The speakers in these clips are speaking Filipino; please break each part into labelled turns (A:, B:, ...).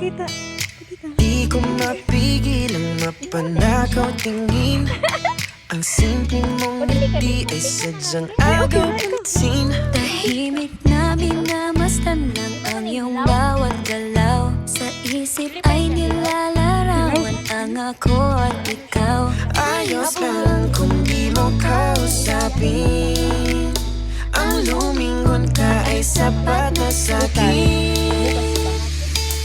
A: Pakita. Pakita.
B: Di ko mapigil ang mapanakaw tingin. Ang simple mong ngiti ay sadyang agaw pansin.
C: Tahimik na minamasdan lang ang iyong bawat galaw. Sa isip ay nilalarawan ang ako at ikaw.
B: Ayos lang kung di mo kausapin. Ang lumingon ka ay sapat na sa'kin.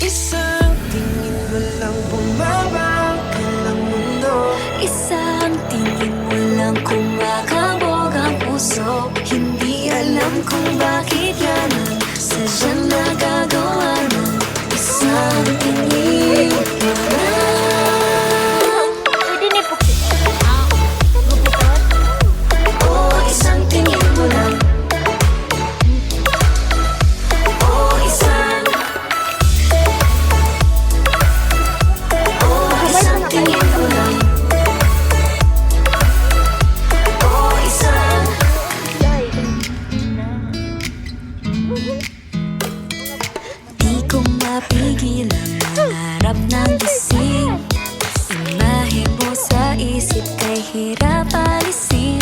B: Isang tingin mo lang bumabangka ng mundo.
C: Isang tingin mo lang kumakabog ang puso. Hindi alam kung bakit yan ang sadyang nagagawa ng isang tingin mo lang.
A: Pwede na po.
C: Oh, isang tingin mo lang. Oh, isang tingin mo lang. Oh, isang di ko mapigil ang harap ng gising. Imahe mo sa isip kay hirap alisin.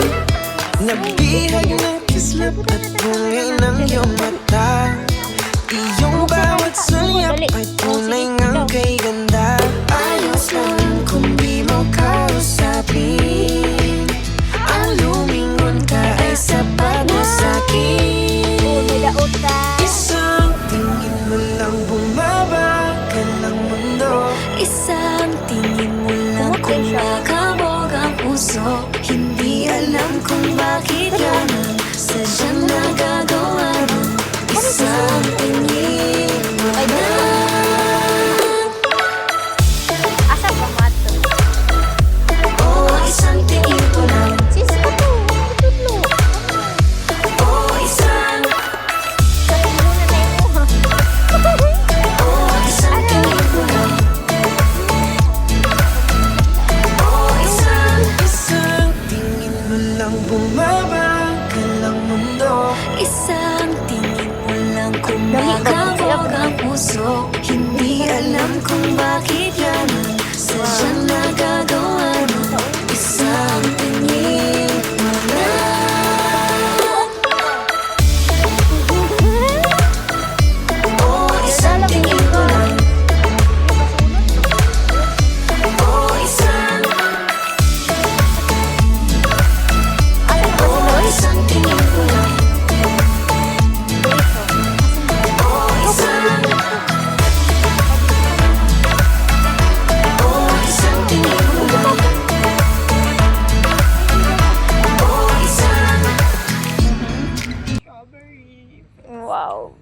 B: Nabihag ng kislap at bungay ng iyong mata. Iyong bawat sayap ay tunay ngang kay ganda. Ayos lang kung di mo kausapin. Ang lumingon ka ay sapat na sa'kin.
A: May daot ka.
B: Isang tingin mo lang bumabagkan ng mundo.
C: Isang tingin mo lang kumakabog ang puso. Hindi alam kung bakit yan ang sadyang nagagawa ng isang tingin mo lang.
A: Asa ba mato?
C: Oh, isang tingin mo lang.
A: Sis ka to. Tutlo.
C: Oh, isang
A: Muna na yung
C: Oh, isang tingin mo lang. Oh, isang
B: tingin mo lang bumabagkan ng mundo.
C: Isang tingin mo lang kumakabog ang puso. Hindi alam kung bakit yan ang sadyang nagagawa ng isang tingin mo lang. Oh, isang tingin mo lang. Oh, isang Oh, isang tingin mo lang. Oh, isang Oh, isang tingin mo lang. Oh, isang
A: Wow.